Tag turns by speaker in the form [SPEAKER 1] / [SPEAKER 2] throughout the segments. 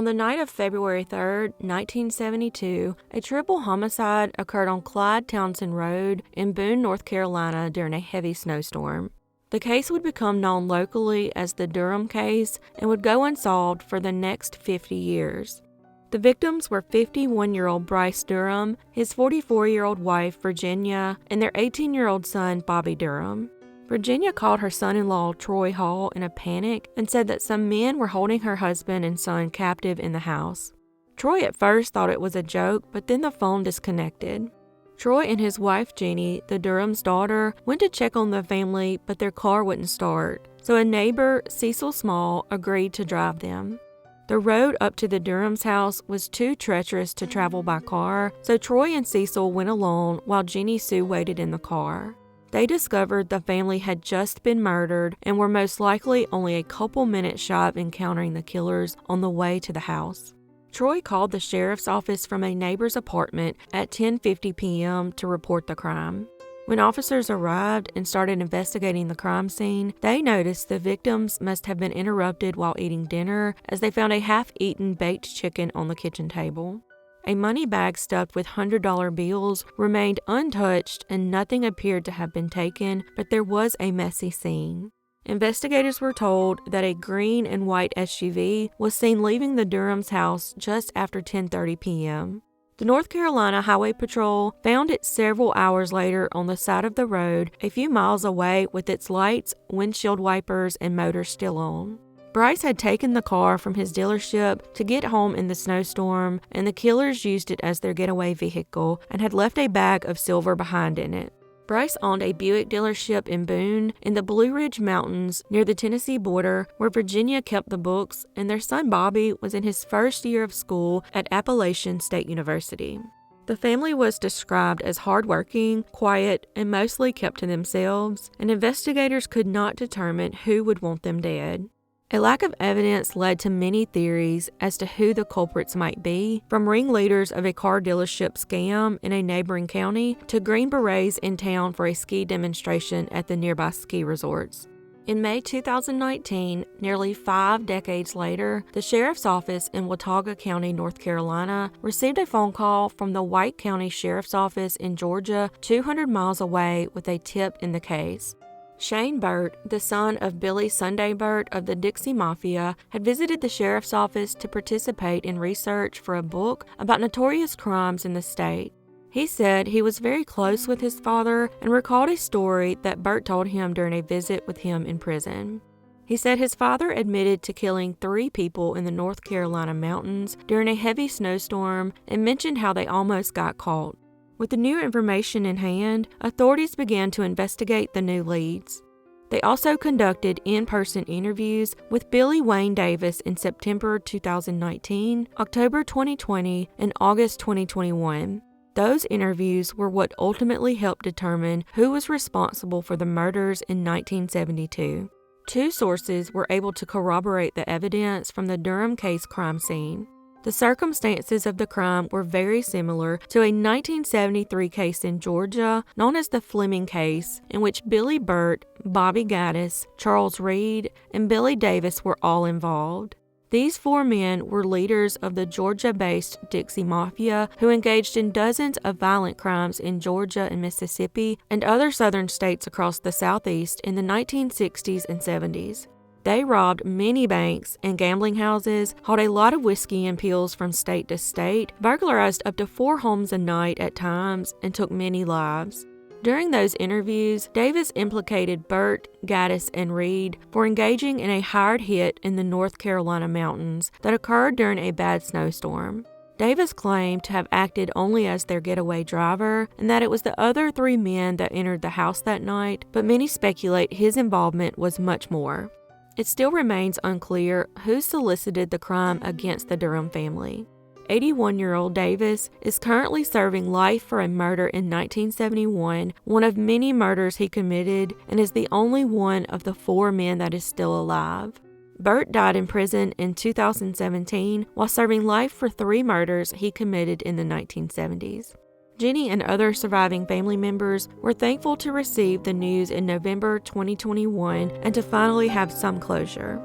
[SPEAKER 1] On the night of February 3, 1972, a triple homicide occurred on Clyde Townsend Road in Boone, North Carolina during a heavy snowstorm. The case would become known locally as the Durham case and would go unsolved for the next 50 years. The victims were 51-year-old Bryce Durham, his 44-year-old wife Virginia, and their 18-year-old son Bobby Durham. Virginia called her son-in-law Troy Hall in a panic and said that some men were holding her husband and son captive in the house. Troy at first thought it was a joke, but then the phone disconnected. Troy and his wife Jeannie, the Durham's daughter, went to check on the family, but their car wouldn't start, so a neighbor, Cecil Small, agreed to drive them. The road up to the Durham's house was too treacherous to travel by car, so Troy and Cecil went alone while Jeannie Sue waited in the car. They discovered the family had just been murdered and were most likely only a couple minutes shy of encountering the killers on the way to the house. Troy called the sheriff's office from a neighbor's apartment at 10:50 p.m. to report the crime. When officers arrived and started investigating the crime scene, they noticed the victims must have been interrupted while eating dinner as they found a half-eaten baked chicken on the kitchen table. A money bag stuffed with $100 bills remained untouched and nothing appeared to have been taken, but there was a messy scene. Investigators were told that a green and white SUV was seen leaving the Durham's house just after 10:30 p.m. The North Carolina Highway Patrol found it several hours later on the side of the road a few miles away with its lights, windshield wipers, and motor still on. Bryce had taken the car from his dealership to get home in the snowstorm, and the killers used it as their getaway vehicle and had left a bag of silver behind in it. Bryce owned a Buick dealership in Boone in the Blue Ridge Mountains near the Tennessee border where Virginia kept the books, and their son Bobby was in his first year of school at Appalachian State University. The family was described as hardworking, quiet, and mostly kept to themselves, and investigators could not determine who would want them dead. A lack of evidence led to many theories as to who the culprits might be, from ringleaders of a car dealership scam in a neighboring county to Green Berets in town for a ski demonstration at the nearby ski resorts. In May 2019, nearly 5 decades later, the sheriff's office in Watauga County, North Carolina, received a phone call from the White County Sheriff's Office in Georgia, 200 miles away, with a tip in the case. Shane Burt, the son of Billy Sunday Burt of the Dixie Mafia, had visited the sheriff's office to participate in research for a book about notorious crimes in the state. He said he was very close with his father and recalled a story that Burt told him during a visit with him in prison. He said his father admitted to killing 3 people in the North Carolina mountains during a heavy snowstorm and mentioned how they almost got caught. With the new information in hand, authorities began to investigate the new leads. They also conducted in-person interviews with Billy Wayne Davis in September 2019, October 2020, and August 2021. Those interviews were what ultimately helped determine who was responsible for the murders in 1972. 2 sources were able to corroborate the evidence from the Durham case crime scene. The circumstances of the crime were very similar to a 1973 case in Georgia known as the Fleming case, in which Billy Burt, Bobby Gaddis, Charles Reed, and Billy Davis were all involved. These 4 men were leaders of the Georgia-based Dixie Mafia who engaged in dozens of violent crimes in Georgia and Mississippi and other southern states across the Southeast in the 1960s and 70s. They robbed many banks and gambling houses, hauled a lot of whiskey and pills from state to state, burglarized up to 4 homes a night at times, and took many lives. During those interviews, Davis implicated Burt, Gaddis, and Reed for engaging in a hired hit in the North Carolina mountains that occurred during a bad snowstorm. Davis claimed to have acted only as their getaway driver and that it was the other 3 men that entered the house that night, but many speculate his involvement was much more. It still remains unclear who solicited the crime against the Durham family. 81-year-old Davis is currently serving life for a murder in 1971, one of many murders he committed, and is the only one of the 4 men that is still alive. Burt died in prison in 2017 while serving life for 3 murders he committed in the 1970s. Jenny and other surviving family members were thankful to receive the news in November 2021 and to finally have some closure.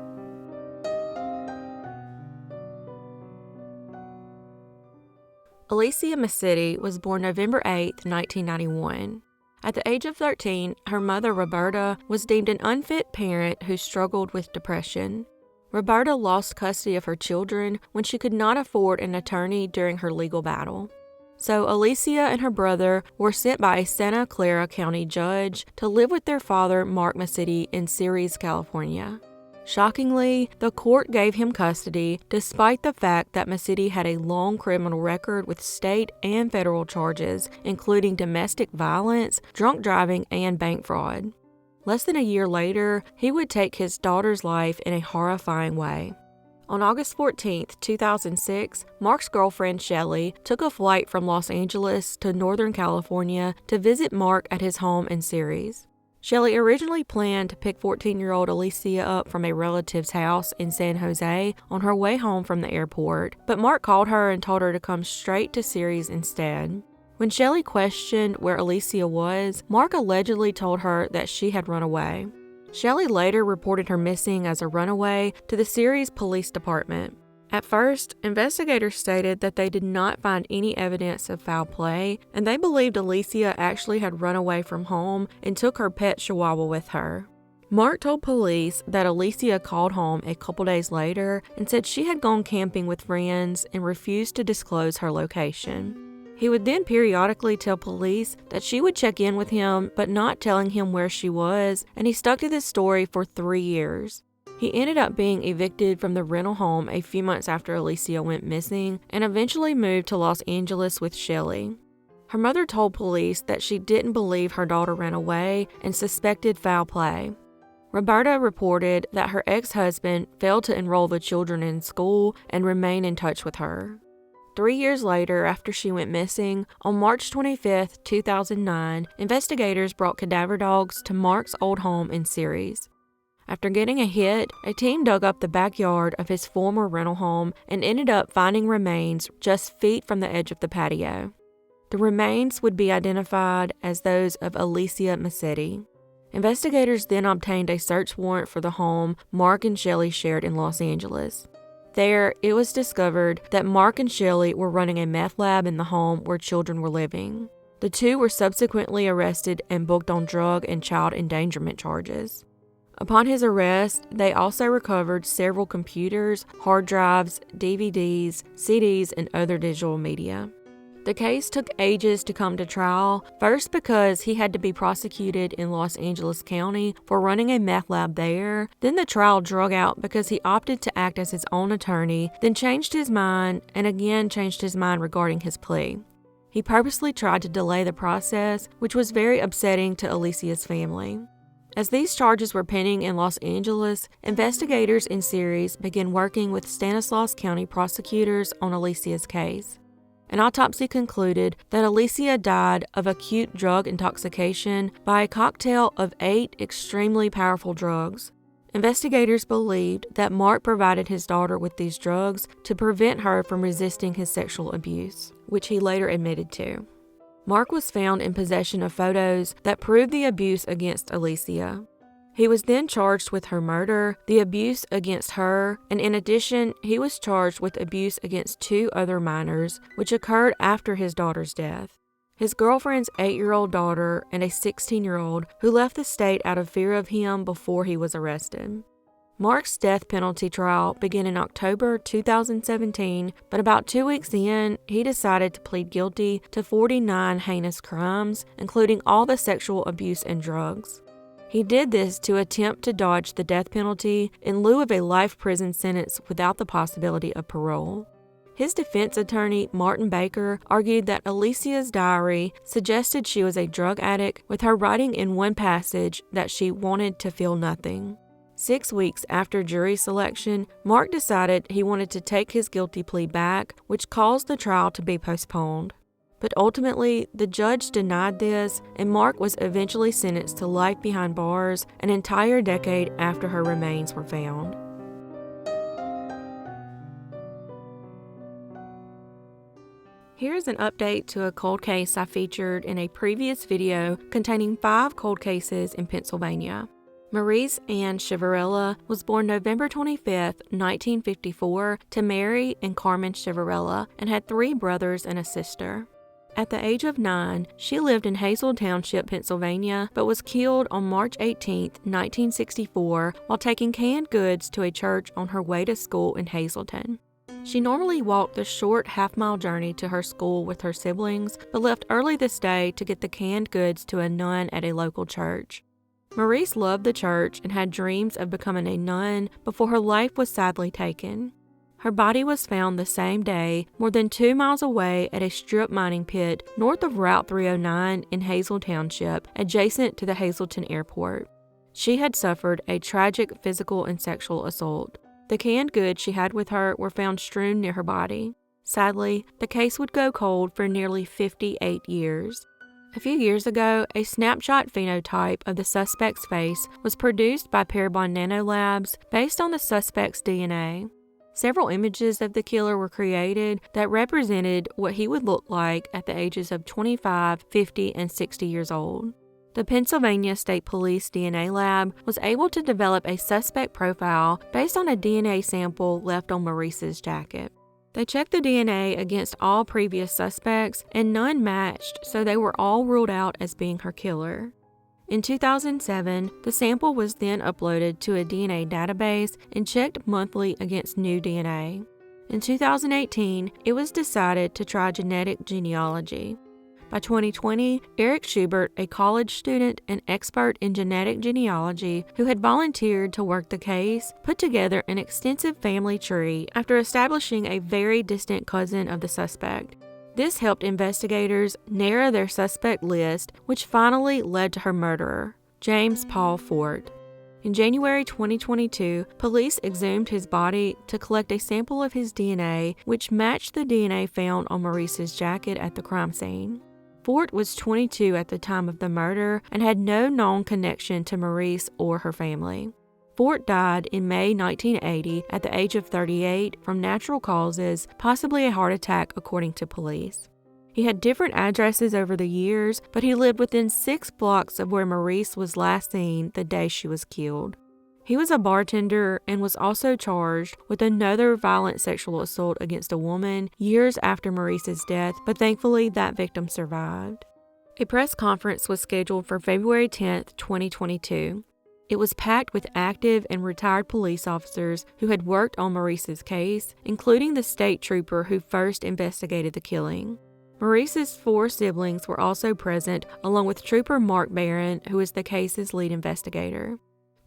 [SPEAKER 1] Alycia Mesiti was born November 8, 1991. At the age of 13, her mother, Roberta, was deemed an unfit parent who struggled with depression. Roberta lost custody of her children when she could not afford an attorney during her legal battle. So Alycia and her brother were sent by a Santa Clara County judge to live with their father, Mark Mesiti, in Ceres, California. Shockingly, the court gave him custody despite the fact that Mesiti had a long criminal record with state and federal charges, including domestic violence, drunk driving, and bank fraud. Less than a year later, he would take his daughter's life in a horrifying way. On August 14, 2006, Mark's girlfriend Shelley took a flight from Los Angeles to Northern California to visit Mark at his home in Ceres. Shelley originally planned to pick 14-year-old Alycia up from a relative's house in San Jose on her way home from the airport, but Mark called her and told her to come straight to Ceres instead. When Shelley questioned where Alycia was, Mark allegedly told her that she had run away. Shelley later reported her missing as a runaway to the Ceres Police Department. At first, investigators stated that they did not find any evidence of foul play, and they believed Alycia actually had run away from home and took her pet chihuahua with her. Mark told police that Alycia called home a couple days later and said she had gone camping with friends and refused to disclose her location. He would then periodically tell police that she would check in with him, but not telling him where she was, and he stuck to this story for 3 years. He ended up being evicted from the rental home a few months after Alycia went missing and eventually moved to Los Angeles with Shelley. Her mother told police that she didn't believe her daughter ran away and suspected foul play. Roberta reported that her ex-husband failed to enroll the children in school and remain in touch with her. 3 years later, after she went missing, on March 25, 2009, investigators brought cadaver dogs to Mark's old home in Ceres. After getting a hit, a team dug up the backyard of his former rental home and ended up finding remains just feet from the edge of the patio. The remains would be identified as those of Alycia Mesiti. Investigators then obtained a search warrant for the home Mark and Shelley shared in Los Angeles. There, it was discovered that Mark and Shelley were running a meth lab in the home where children were living. The two were subsequently arrested and booked on drug and child endangerment charges. Upon his arrest, they also recovered several computers, hard drives, DVDs, CDs, and other digital media. The case took ages to come to trial, first because he had to be prosecuted in Los Angeles County for running a meth lab there, then the trial drug out because he opted to act as his own attorney, then changed his mind, and again changed his mind regarding his plea. He purposely tried to delay the process, which was very upsetting to Alycia's family. As these charges were pending in Los Angeles, investigators in Ceres began working with Stanislaus County prosecutors on Alycia's case. An autopsy concluded that Alycia died of acute drug intoxication by a cocktail of 8 extremely powerful drugs. Investigators believed that Mark provided his daughter with these drugs to prevent her from resisting his sexual abuse, which he later admitted to. Mark was found in possession of photos that proved the abuse against Alycia. He was then charged with her murder, the abuse against her, and in addition, he was charged with abuse against 2 other minors, which occurred after his daughter's death. His girlfriend's 8-year-old daughter and a 16-year-old who left the state out of fear of him before he was arrested. Mark's death penalty trial began in October 2017, but about 2 weeks in, he decided to plead guilty to 49 heinous crimes, including all the sexual abuse and drugs. He did this to attempt to dodge the death penalty in lieu of a life prison sentence without the possibility of parole. His defense attorney, Martin Baker, argued that Alycia's diary suggested she was a drug addict, with her writing in one passage that she wanted to feel nothing. 6 weeks after jury selection, Mark decided he wanted to take his guilty plea back, which caused the trial to be postponed. But ultimately, the judge denied this, and Mark was eventually sentenced to life behind bars an entire decade after her remains were found. Here is an update to a cold case I featured in a previous video containing 5 cold cases in Pennsylvania. Marise Ann Chiverella was born November 25, 1954, to Mary and Carmen Chiverella and had 3 brothers and a sister. At the age of 9, she lived in Hazel Township, Pennsylvania, but was killed on March 18, 1964, while taking canned goods to a church on her way to school in Hazleton. She normally walked the short half-mile journey to her school with her siblings, but left early this day to get the canned goods to a nun at a local church. Marise loved the church and had dreams of becoming a nun before her life was sadly taken. Her body was found the same day, more than 2 miles away at a strip mining pit north of Route 309 in Hazel Township, adjacent to the Hazleton Airport. She had suffered a tragic physical and sexual assault. The canned goods she had with her were found strewn near her body. Sadly, the case would go cold for nearly 58 years. A few years ago, a snapshot phenotype of the suspect's face was produced by Parabon Nanolabs based on the suspect's DNA. Several images of the killer were created that represented what he would look like at the ages of 25, 50, and 60 years old. The Pennsylvania State Police DNA Lab was able to develop a suspect profile based on a DNA sample left on Marise's jacket. They checked the DNA against all previous suspects, and none matched, so they were all ruled out as being her killer. In 2007, the sample was then uploaded to a DNA database and checked monthly against new DNA. In 2018, it was decided to try genetic genealogy. By 2020, Eric Schubert, a college student and expert in genetic genealogy who had volunteered to work the case, put together an extensive family tree after establishing a very distant cousin of the suspect. This helped investigators narrow their suspect list, which finally led to her murderer, James Paul Fort. In January 2022, police exhumed his body to collect a sample of his DNA, which matched the DNA found on Marise's jacket at the crime scene. Fort was 22 at the time of the murder and had no known connection to Marise or her family. Fort died in May 1980 at the age of 38 from natural causes, possibly a heart attack according to police. He had different addresses over the years, but he lived within 6 blocks of where Marise was last seen the day she was killed. He was a bartender and was also charged with another violent sexual assault against a woman years after Marise's death, but thankfully that victim survived. A press conference was scheduled for February 10, 2022. It was packed with active and retired police officers who had worked on Marise's case, including the state trooper who first investigated the killing. Marise's 4 siblings were also present, along with Trooper Mark Barron, who is the case's lead investigator.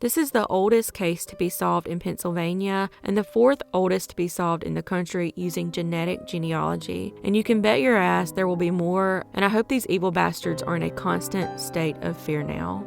[SPEAKER 1] This is the oldest case to be solved in Pennsylvania and the 4th oldest to be solved in the country using genetic genealogy. And you can bet your ass there will be more, and I hope these evil bastards are in a constant state of fear now.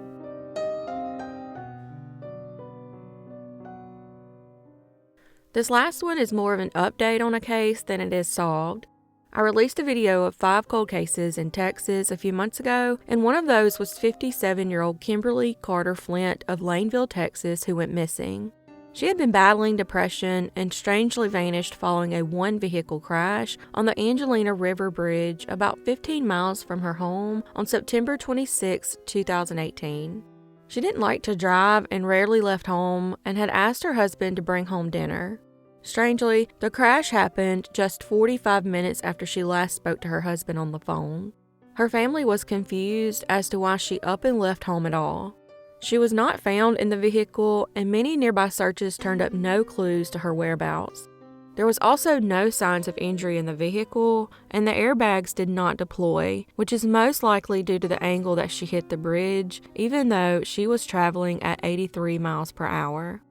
[SPEAKER 1] This last one is more of an update on a case than it is solved. I released a video of 5 cold cases in Texas a few months ago, and one of those was 57-year-old Kimberly Flint of Laneville, Texas, who went missing. She had been battling depression and strangely vanished following a one-vehicle crash on the Angelina River Bridge about 15 miles from her home on September 26, 2018. She didn't like to drive and rarely left home and had asked her husband to bring home dinner. Strangely, the crash happened just 45 minutes after she last spoke to her husband on the phone. Her family was confused as to why she up and left home at all. She was not found in the vehicle, and many nearby searches turned up no clues to her whereabouts. There was also no signs of injury in the vehicle, and the airbags did not deploy, which is most likely due to the angle that she hit the bridge, even though she was traveling at 83 miles per hour.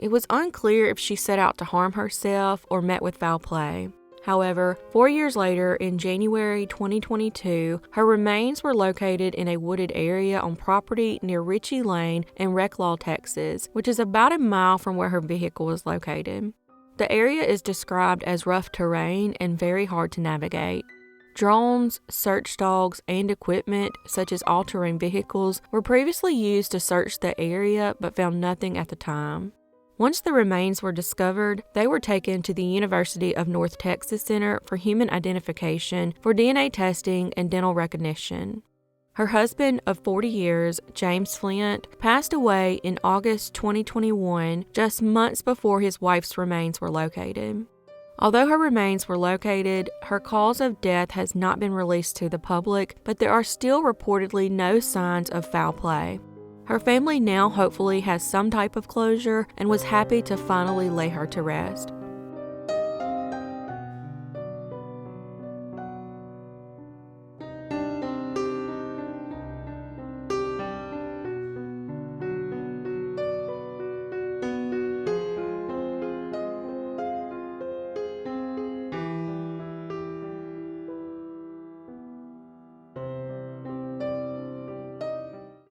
[SPEAKER 1] It was unclear if she set out to harm herself or met with foul play. However, 4 years later, in January 2022, her remains were located in a wooded area on property near Ritchie Lane in Reclaw, Texas, which is about a mile from where her vehicle was located. The area is described as rough terrain and very hard to navigate. Drones, search dogs, and equipment, such as all-terrain vehicles, were previously used to search the area but found nothing at the time. Once the remains were discovered, they were taken to the University of North Texas Center for Human Identification for DNA testing and dental recognition. Her husband of 40 years, James Flint, passed away in August 2021, just months before his wife's remains were located. Although her remains were located, her cause of death has not been released to the public, but there are still reportedly no signs of foul play. Her family now hopefully has some type of closure and was happy to finally lay her to rest.